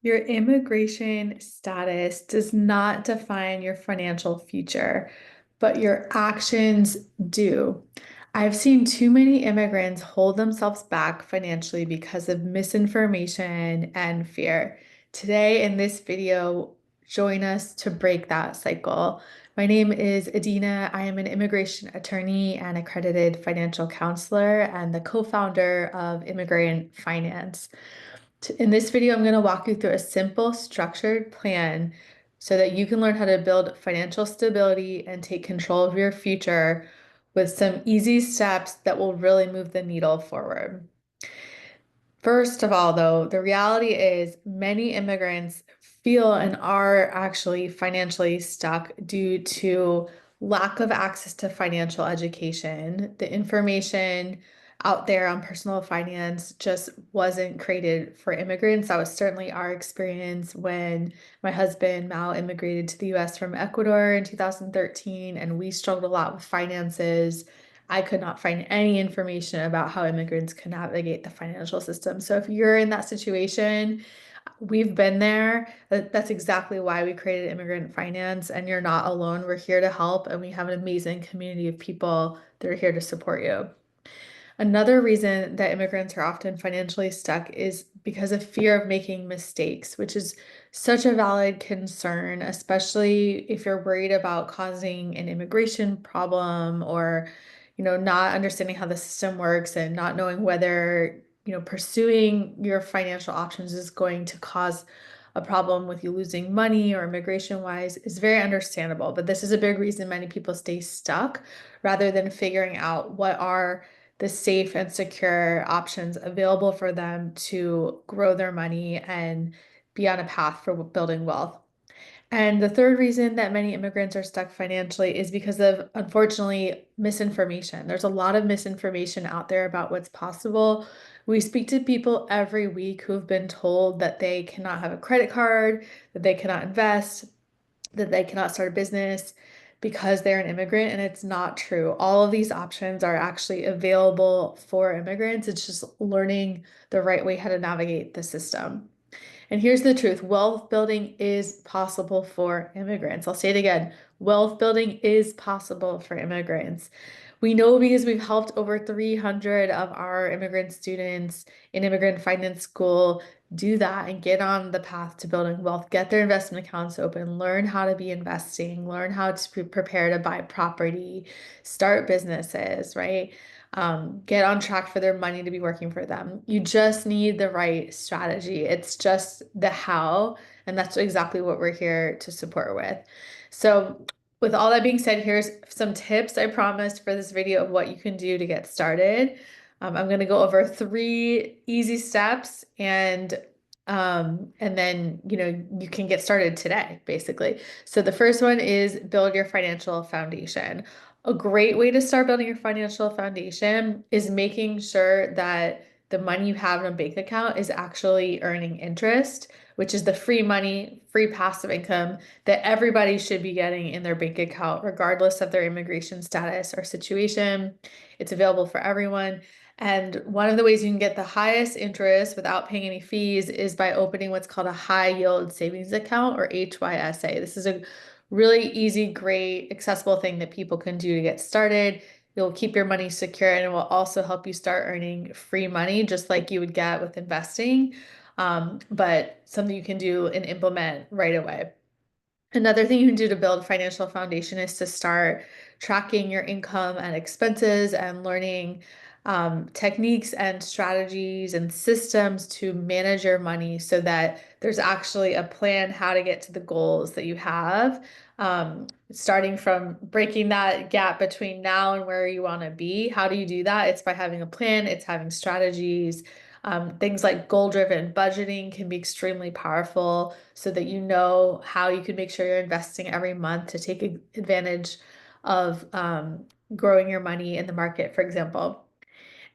Your immigration status does not define your financial future, but your actions do. I've seen too many immigrants hold themselves back financially because of misinformation and fear. Today, in this video, join us to break that cycle. My name is Adina. I am an immigration attorney and accredited financial counselor and the co-founder of Immigrant Finance. In this video, I'm going to walk you through a simple, structured plan so that you can learn how to build financial stability and take control of your future with some easy steps that will really move the needle forward. First of all, though, the reality is many immigrants feel and are actually financially stuck due to lack of access to financial education. The information out there on personal finance just wasn't created for immigrants. That was certainly our experience when my husband Mal immigrated to the US from Ecuador in 2013, and we struggled a lot with finances. I could not find any information about how immigrants can navigate the financial system. So if you're in that situation, we've been there. That's exactly why we created Immigrant Finance, and you're not alone. We're here to help, and we have an amazing community of people that are here to support you. Another reason that immigrants are often financially stuck is because of fear of making mistakes, which is such a valid concern, especially if you're worried about causing an immigration problem or, not understanding how the system works and not knowing whether, pursuing your financial options is going to cause a problem with you losing money or immigration wise is very understandable. But this is a big reason many people stay stuck rather than figuring out what are the safe and secure options available for them to grow their money and be on a path for building wealth. And the third reason that many immigrants are stuck financially is because of, unfortunately, misinformation. There's a lot of misinformation out there about what's possible. We speak to people every week who have been told that they cannot have a credit card, that they cannot invest, that they cannot start a business because they're an immigrant, and it's not true. All of these options are actually available for immigrants. It's just learning the right way how to navigate the system. And here's the truth, wealth building is possible for immigrants. I'll say it again, wealth building is possible for immigrants. We know because we've helped over 300 of our immigrant students in immigrant finance school do that and get on the path to building wealth, get their investment accounts open, learn how to be investing, learn how to prepare to buy property, start businesses, right? Get on track for their money to be working for them. You just need the right strategy. It's just the how, and that's exactly what we're here to support with. So, with all that being said, here's some tips I promised for this video of what you can do to get started. I'm going to go over 3 easy steps and then, you can get started today, basically. So the first one is build your financial foundation. A great way to start building your financial foundation is making sure that the money you have in a bank account is actually earning interest, which is the free money, free passive income that everybody should be getting in their bank account, regardless of their immigration status or situation. It's available for everyone. And one of the ways you can get the highest interest without paying any fees is by opening what's called a high yield savings account, or HYSA. This is a really easy, great, accessible thing that people can do to get started. You'll keep your money secure, and it will also help you start earning free money just like you would get with investing, but something you can do and implement right away. Another thing you can do to build financial foundation is to start tracking your income and expenses and learning techniques and strategies and systems to manage your money so that there's actually a plan how to get to the goals that you have. Starting from breaking that gap between now and where you want to be. How do you do that? It's by having a plan, it's having strategies. Things like goal-driven budgeting can be extremely powerful so that you know how you can make sure you're investing every month to take advantage of growing your money in the market, for example.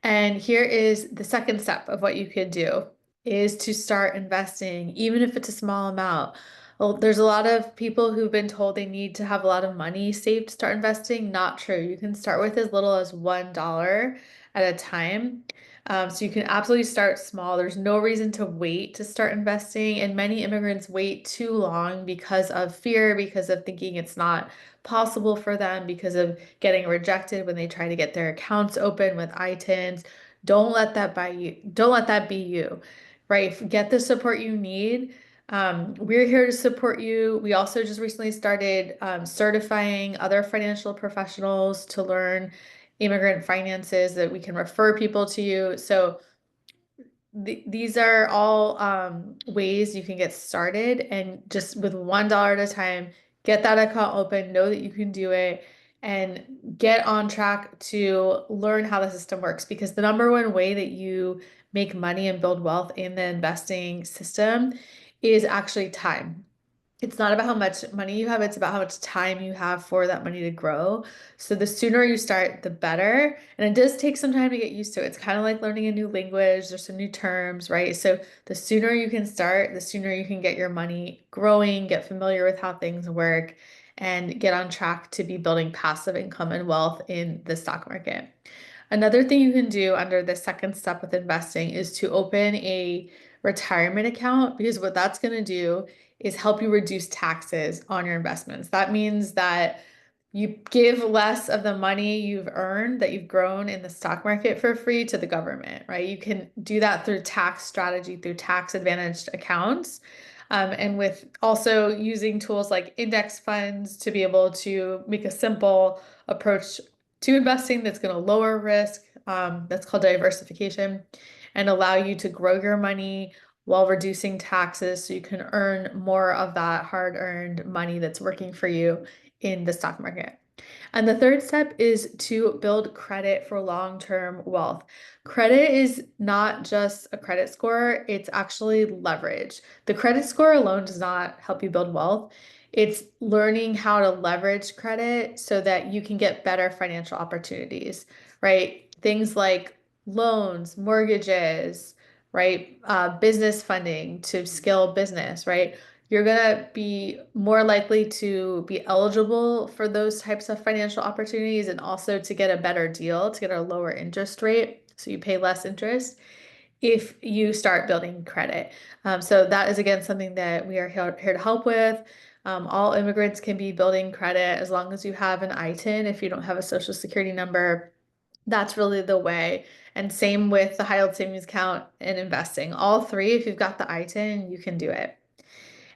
And here is the second step of what you could do is to start investing, even if it's a small amount. Well, there's a lot of people who've been told they need to have a lot of money saved to start investing. Not true. You can start with as little as $1 at a time. So you can absolutely start small. There's no reason to wait to start investing, and many immigrants wait too long because of fear, because of thinking it's not possible for them, because of getting rejected when they try to get their accounts open with ITINs. Don't let that buy you. Don't let that be you, right? Get the support you need. We're here to support you. We also just recently started certifying other financial professionals to learn immigrant finances that we can refer people to you. So these are all ways you can get started and just with $1 at a time, get that account open, know that you can do it, and get on track to learn how the system works. Because the number one way that you make money and build wealth in the investing system is actually time. It's not about how much money you have, it's about how much time you have for that money to grow. So the sooner you start, the better. And it does take some time to get used to it. It's kind of like learning a new language. There's some new terms, right? So the sooner you can start, the sooner you can get your money growing, get familiar with how things work, and get on track to be building passive income and wealth in the stock market. Another thing you can do under the second step with investing is to open a retirement account, because what that's going to do is help you reduce taxes on your investments. That means that you give less of the money you've earned that you've grown in the stock market for free to the government, right? You can do that through tax strategy, through tax advantaged accounts. And with also using tools like index funds to be able to make a simple approach to investing that's going to lower risk. That's called diversification, and allow you to grow your money while reducing taxes so you can earn more of that hard-earned money that's working for you in the stock market. And the third step is to build credit for long-term wealth. Credit is not just a credit score, it's actually leverage. The credit score alone does not help you build wealth. It's learning how to leverage credit so that you can get better financial opportunities, right? Things like loans, mortgages, right? Business funding to scale business, right? You're gonna be more likely to be eligible for those types of financial opportunities and also to get a better deal, to get a lower interest rate, so you pay less interest if you start building credit. So that is again something that we are here to help with. All immigrants can be building credit as long as you have an ITIN. If you don't have a social security number, that's really the way. And same with the high yield savings account and investing. All three, if you've got the ITIN, you can do it.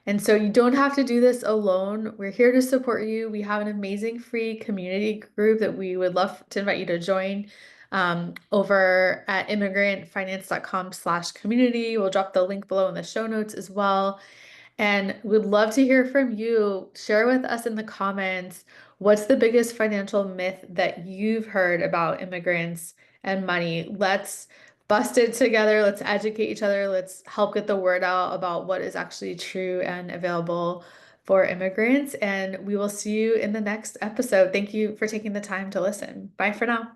And so you don't have to do this alone. We're here to support you. We have an amazing free community group that we would love to invite you to join over at immigrantfinance.com/community. We'll drop the link below in the show notes as well. And we'd love to hear from you. Share with us in the comments, what's the biggest financial myth that you've heard about immigrants and money? Let's bust it together. Let's educate each other. Let's help get the word out about what is actually true and available for immigrants. And we will see you in the next episode. Thank you for taking the time to listen. Bye for now.